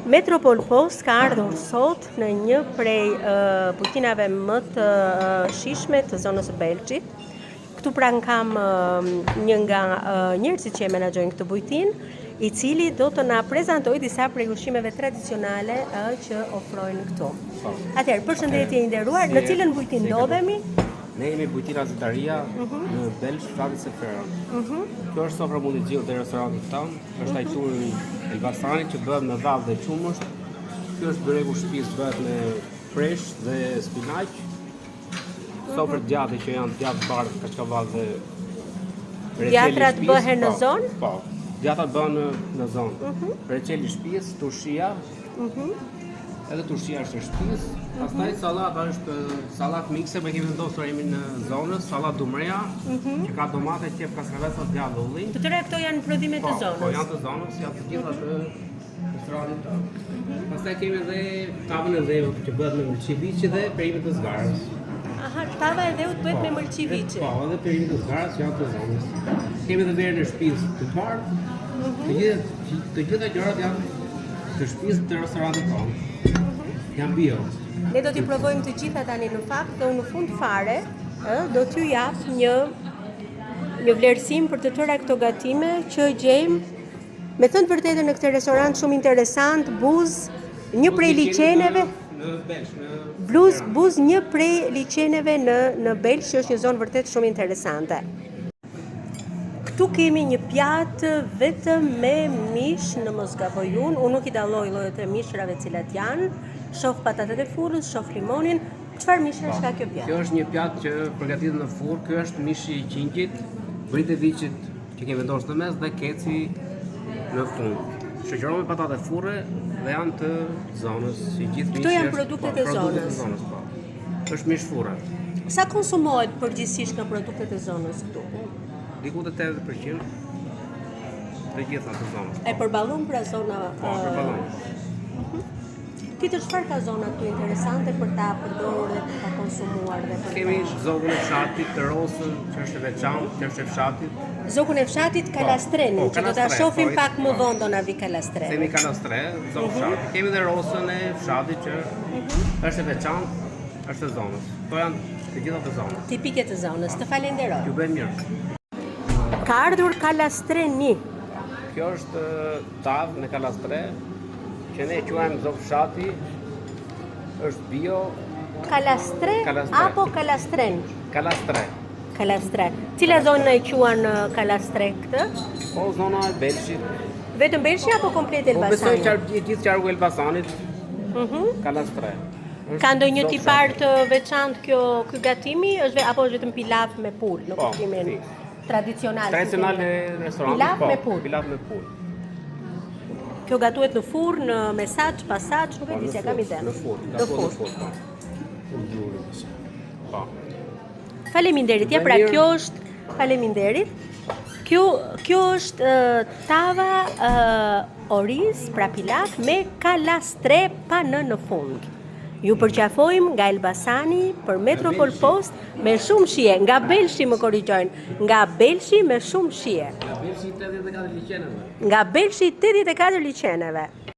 Metropol Post ka ardhur sot në një prej bujtinave më të shishme të zonës së Belçit. Këtu pranë kam një nga njerëzit që e menaxhojnë këtë bujtinë, i cili do të na prezantojë disa prej ushqimeve tradicionale që ofrojnë këtu. Atëherë, përshëndetje i nderuar, në cilën bujtinë ndodhemi? Ne jemi bujtina Zitaria në Belç, flatin Seferon. Kjo është sofra mundi gjiu të restorantit tonë, është ajturi Elbasanit që bëhet me vaj dhe qumësht. Kjo është byregu shtëpisë bëhet me presh dhe spinaq. Sofrat djathë që janë djathë bardhë, kaçkavall dhe Djatrat bëhen në zonë? Po. Djatrat bëhen në zonë. Receli shtëpisë, turshia. Edhe turshia është e shtëpisë. Pastaj sallata është sallat mikse, me kemi vendosur emrin në zonës, sallat dumreja, që ka domate, qep, kaskavesa, djathë dhe ullinj. Të tëra këto janë prodhime të zonës? Po, janë të zonës, janë të gjitha të restorantit tonë. Pastaj kemi edhe tavën e dhevut që bëhet me mëlçiviçi dhe perimet të zgarës. Aha, tava e dhevut bëhet me mëlçiviçi. Po, edhe perimet të zgarës që janë të zonës. Kemi edhe verën e shtëpisë të parë. Të gjitha gjërat janë të shtëpisë të restorantit tonë. Janë bio. Ne do t'i provojmë të gjitha tani në fakt dhe unë në fund fare do t'ju jap një vlerësim për të tëra këto gatime që gjejmë, me thënë vërtetën, në këtë restorant shumë interesant, Buz, një prej liçeneve në Belç, Buz një prej liçeneve në Belç, që është një zonë vërtet shumë interesante. Këtu kemi një pjatë vetëm me mish, në mos gaboj unë nuk i dalloj llojet e mishrave cilat janë. Shoh patatet e furrës, shoh limonin. Çfarë mishi është kjo pjatë? Kjo është një pjatë që përgatitet në furrë. Ky është mishi i qingjit, brit e viçit që kemi vendosur në mes dhe keci në fund. Shoqërohen me patate furre dhe janë të zonës. Si gjithë mishi. Këto janë produktet e zonës. Po. Është mish furre. Sa konsumohet përgjithsisht nga produktet e zonës këtu? Diku te 80% të gjitha të zonës. E përballon pra zona? Po, përballon. Tjetër çfarë ka zona këtu interesante për ta përdorur dhe për ta konsumuar dhe për Kemi zogën e fshatit të rosën, që është e veçantë, që është e fshatit. Zogën e fshatit kalastrenin, që do ta shohim pak më vonë do na vi kalastre. Kemi kalastre, zogë fshatit. Kemi dhe rosën e fshatit që është e veçantë, është e zonës. Kto janë të gjitha të zonës. Tipike të zonës. Të falenderoj. Ju bëj mirë. Ka ardhur kalastreni. Kjo është tavë në kalastre, që ne quajmë zogë fshati, është bio. Kalastre apo kalastren? Kalastre. Kalastre. Cila zonë e quan kalastre këtë? Po, zona e Belçit. Vetëm Belçi apo komplet Po, besoj Elbasanit? gjithë qarku Elbasanit, kalastre. Ka ndonjë tipar të veçantë ky gatimi, apo është vetëm pilaf me pul, në kuptimin tradicional? Tradicional e restorantit, Pilaf po, me pul. pilaf me pul. Kjo gatuhet në furrë, në mesaç, pasaç, nuk e di se kam ide. Në furrë, Në furrë. Po. Faleminderit. Ja pra, kjo është faleminderit. Kjo është tava oriz, pra pilaf me kalastre pa në fund. Ju përqafojmë nga Elbasani për Metropol Post me shumë shije. Nga Belçi më korrigjojnë. Nga Belçi me shumë shije. Nga Belçi 84 liçeneve. Nga Belçi 84 liçeneve.